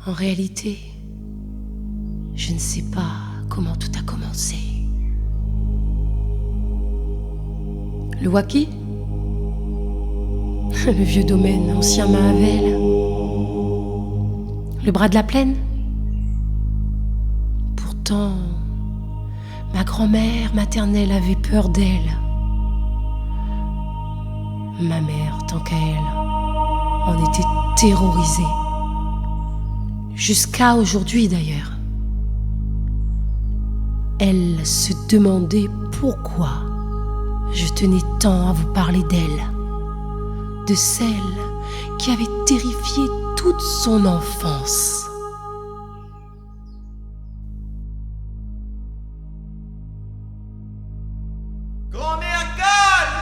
En réalité, je ne sais pas comment tout a commencé. Le Waki, le vieux domaine ancien Mahavel, le bras de la plaine. Pourtant, ma grand-mère maternelle avait peur d'elle. Ma mère, tant qu'à elle, en était terrorisée. Jusqu'à aujourd'hui d'ailleurs. Elle se demandait pourquoi je tenais tant à vous parler d'elle, de celle qui avait terrifié toute son enfance. Grand-mère Gale!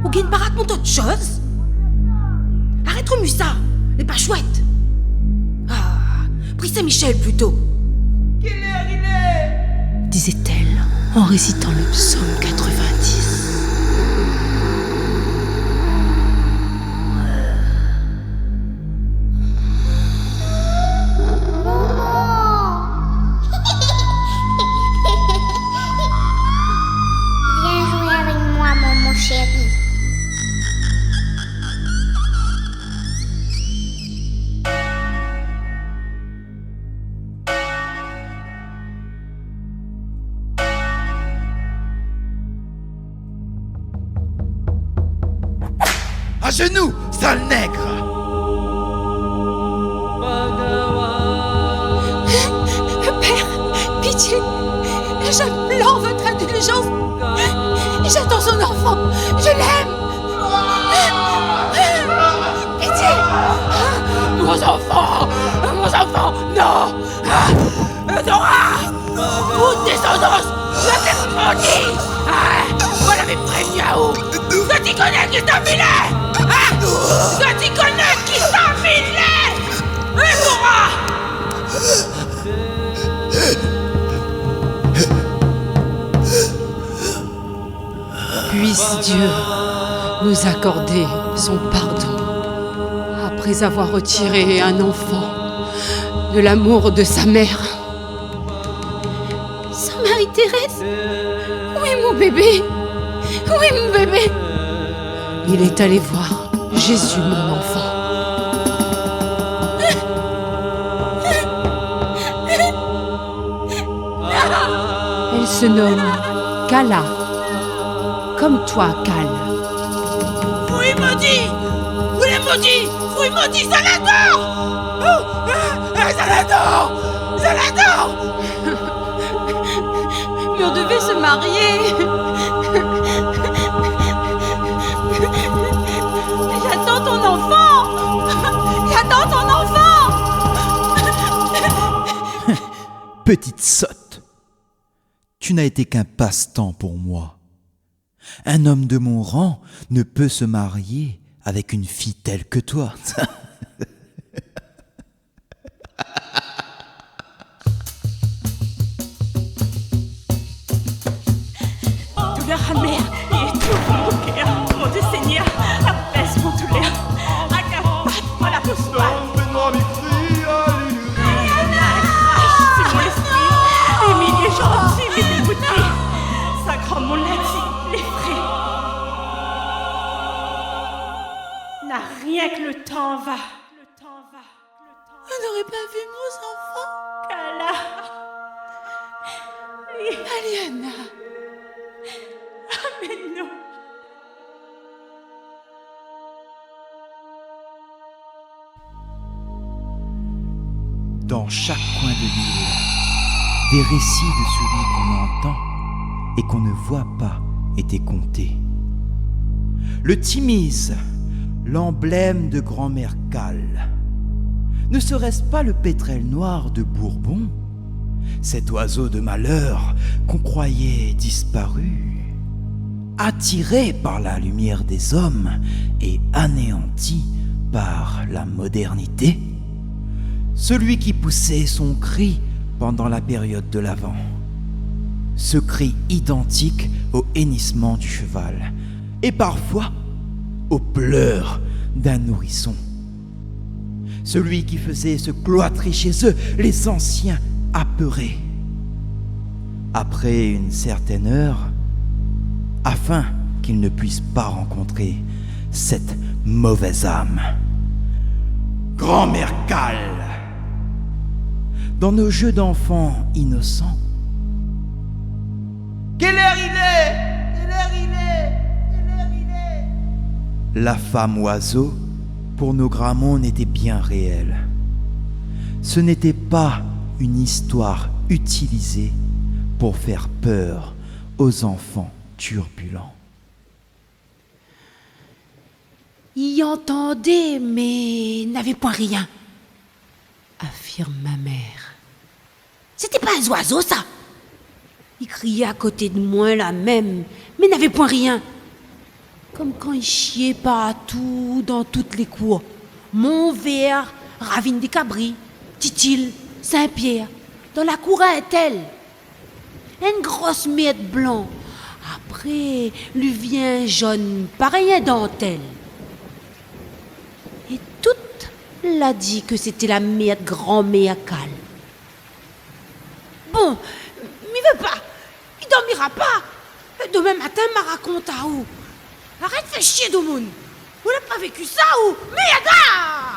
Ou gagne pas raconte autre chose? Arrête remuer ça, n'est pas chouette. Ah, pris Saint-Michel plutôt. Quelle heure il est? Disait-elle en récitant le psaume 90. Viens jouer avec moi, maman chérie. À genoux, sale nègre! Père, pitié, j'implore votre indulgence. J'attends son enfant, je l'aime. Pitié. Mon enfant, non. Dora, toute descendance, je t'ai maudit. Vous l'avez prévenu à où? Je t'y connais qui t'a filé. Je t'y connais qui t'a filé. Dora. Puisse Dieu nous accorder son pardon après avoir retiré un enfant de l'amour de sa mère. Sainte Marie-Thérèse. Oui, mon bébé. Oui, mon bébé. Il est allé voir Jésus, mon enfant. Elle se nomme Kala, comme toi, Cal. Oui, maudit. Oui, maudit. Oui, maudit, ça l'adore. Oh, ça l'adore. Ça l'adore. Mais on devait se marier. J'attends ton enfant. J'attends ton enfant. Petite sotte, tu n'as été qu'un passe-temps pour moi. Un homme de mon rang ne peut se marier avec une fille telle que toi. Douleur amère et étouffe mon cœur, mon Dieu Seigneur, apaise mon douleur, accapare la pousse-moi. C'est mon esprit, Émilie est gentille, mais dégoûtée. Ça grand mon lundi, l'effraie. N'a rien que le temps va. On n'aurait pas vu mon enfant. Kala. Aliana. Mais non. Dans chaque coin de l'île, des récits de celui qu'on entend et qu'on ne voit pas étaient contés. Le Timis, l'emblème de grand-mère Cal. Ne serait-ce pas le pétrel noir de Bourbon, cet oiseau de malheur qu'on croyait disparu, attiré par la lumière des hommes et anéanti par la modernité? celui qui poussait son cri pendant la période de l'Avent. Ce cri identique au hennissement du cheval et parfois aux pleurs d'un nourrisson. Celui qui faisait se cloîtrer chez eux les anciens apeurés. Après une certaine heure, afin qu'ils ne puissent pas rencontrer cette mauvaise âme. Grand-mère Cale, dans nos jeux d'enfants innocents, Quelle heure il est? Quelle heure il est? Quelle heure il est? la femme oiseau, pour nos Grammont, n'était bien réelle. Ce n'était pas une histoire utilisée pour faire peur aux enfants turbulents. Y entendait, mais n'avait point rien, affirme ma mère. C'était pas un oiseau, ça. Il criait à côté de moi, là même, mais n'avait point rien. Comme quand il chiait partout, dans toutes les cours. Montvert, Ravine des Cabris, Titil, Saint-Pierre, dans la cour à elle. Une grosse miette blanc. Après, lui vient jaune, pareil à dentelle. Et toute l'a dit que c'était la miette grand-mère Cale. Bon, m'y veut pas. Il dormira pas. Demain matin, m'a raconte à où. Arrête de faire chier, Domoun. On n'a pas vécu ça ou... Merde!